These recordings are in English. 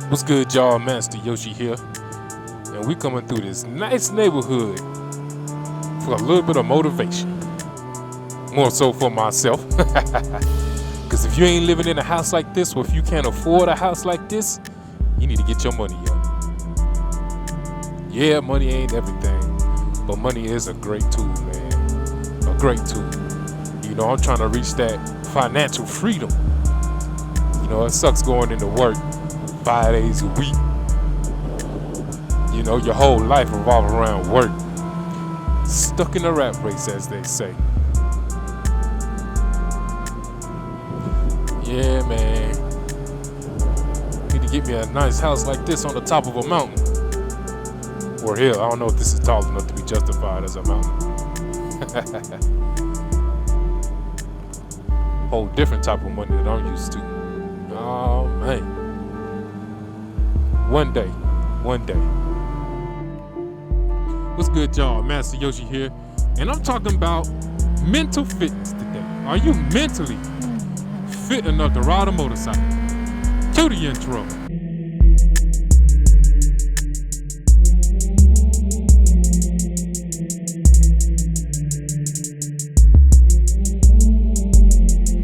What's good, y'all? Master Yoshi here, and we coming through this nice neighborhood for a little bit of motivation. More so for myself, because if you ain't living in a house like this, or if you can't afford a house like this, you need to get your money up. Yeah, money ain't everything, but money is a great tool, man. A great tool. You know, I'm trying to reach that financial freedom. You know, it sucks going into work 5 days a week. You know, your whole life revolves around work. Stuck in the rat race, as they say. Yeah, man. Need to get me a nice house like this on the top of a mountain. Or hill. I don't know if this is tall enough to be justified as a mountain. Whole different type of money that I'm used to. Oh, man. One day. What's good, y'all? Master Yoshi here, and I'm talking about mental fitness today. Are you mentally fit enough to ride a motorcycle? Cue the intro.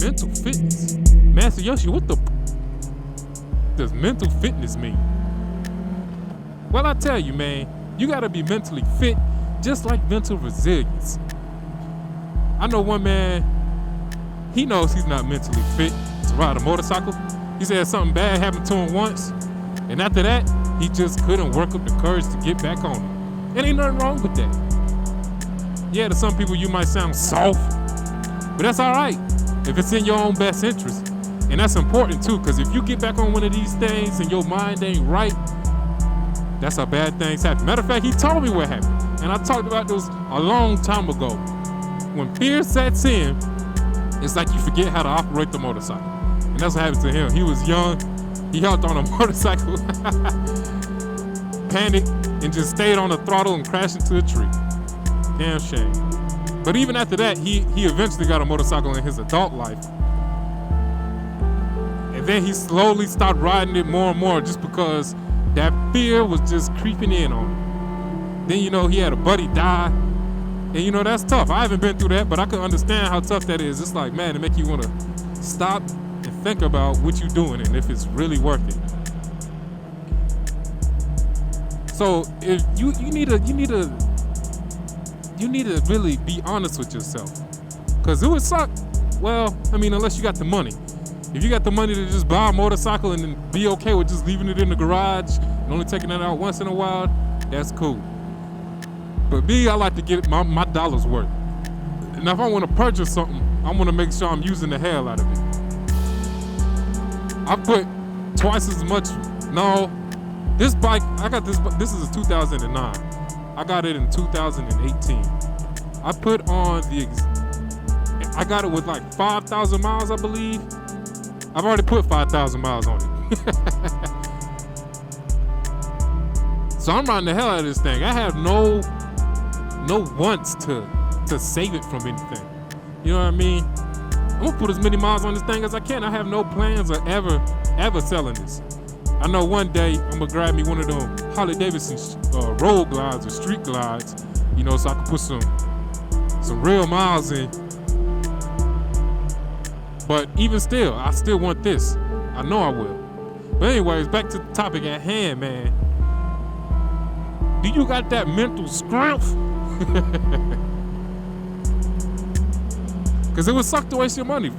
Mental fitness? Master Yoshi, what the does mental fitness mean? Well, I tell you, man, you gotta be mentally fit, just like mental resilience. I know one man, he knows he's not mentally fit to ride a motorcycle. He said something bad happened to him once, and after that, he just couldn't work up the courage to get back on it. And ain't nothing wrong with that. Yeah, to some people you might sound soft, but that's all right if it's in your own best interest. And that's important too, because if you get back on one of these things and your mind ain't right, that's how bad things happen. Matter of fact, he told me what happened. And I talked about this a long time ago. When fear sets in, it's like you forget how to operate the motorcycle. And that's what happened to him. He was young. He hopped on a motorcycle, panicked, and just stayed on the throttle and crashed into a tree. Damn shame. But even after that, he eventually got a motorcycle in his adult life. And then he slowly stopped riding it more and more just because that fear was just creeping in on him. Then, you know, he had a buddy die. And, you know, that's tough. I haven't been through that, but I can understand how tough that is. It's like, man, it make you want to stop and think about what you're doing and if it's really worth it. So if you need to really be honest with yourself. Because it would suck. Well, I mean, unless you got the money. If you got the money to just buy a motorcycle and then be okay with just leaving it in the garage and only taking it out once in a while, that's cool. But me, I like to get my dollar's worth. And if I want to purchase something, I want to make sure I'm using the hell out of it. I put twice as much. No, this bike, I got this is a 2009. I got it in 2018. I put on I got it with like 5,000 miles, I believe. I've already put 5,000 miles on it. So I'm riding the hell out of this thing. I have no wants to save it from anything. You know what I mean? I'm gonna put as many miles on this thing as I can. I have no plans of ever selling this. I know one day I'm gonna grab me one of them Harley Davidson road glides or street glides, you know, so I can put some real miles in. But even still, I still want this. I know I will. But anyways, back to the topic at hand, man. Do you got that mental strength? Because it would suck to waste your money.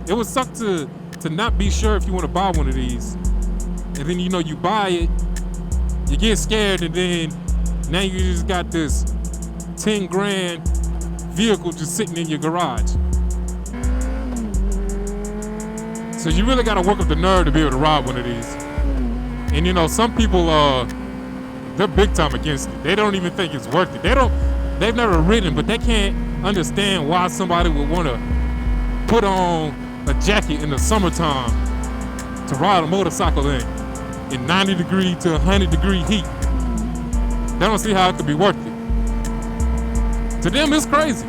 It would suck to not be sure if you want to buy one of these. And then, you know, you buy it, you get scared, and then now you just got this 10 grand vehicle just sitting in your garage. So you really gotta work up the nerve to be able to ride one of these. And you know, some people, they're big time against it. They don't even think it's worth it. They've never ridden, but they can't understand why somebody would wanna put on a jacket in the summertime to ride a motorcycle in 90 degree to 100 degree heat. They don't see how it could be worth it. To them, it's crazy.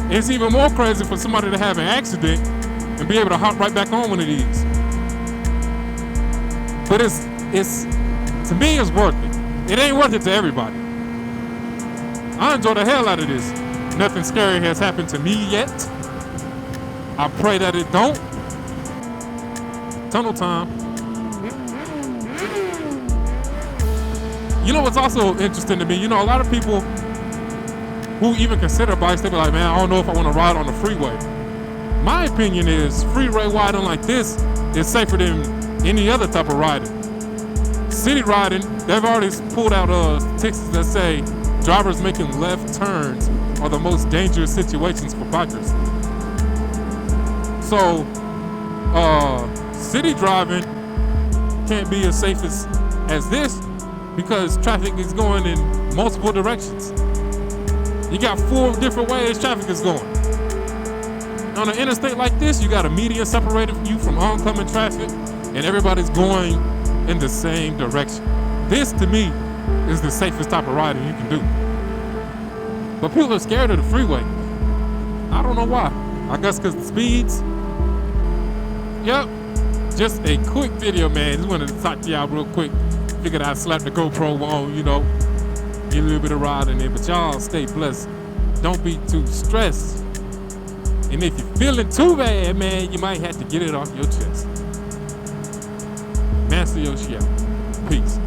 It's even more crazy for somebody to have an accident and be able to hop right back on one of these. But it's to me, it's worth it. It ain't worth it to everybody. I enjoy the hell out of this. Nothing scary has happened to me yet. I pray that it don't. Tunnel time. You know what's also interesting to me? You know, a lot of people who even consider bikes, they be like, man, I don't know if I want to ride on the freeway. My opinion is freeway riding like this is safer than any other type of riding. City riding, they've already pulled out statistics that say drivers making left turns are the most dangerous situations for bikers. So, city driving can't be as safe as this because traffic is going in multiple directions. You got 4 different ways traffic is going. On an interstate like this, you got a median separating you from oncoming traffic, and everybody's going in the same direction. This, to me, is the safest type of riding you can do. But people are scared of the freeway. I don't know why. I guess because the speeds. Yep. Just a quick video, man. Just wanted to talk to y'all real quick. Figured I'd slap the GoPro on, you know, get a little bit of riding in. But y'all stay blessed. Don't be too stressed. And if you're feeling too bad, man, you might have to get it off your chest. Master Yoshi out. Peace.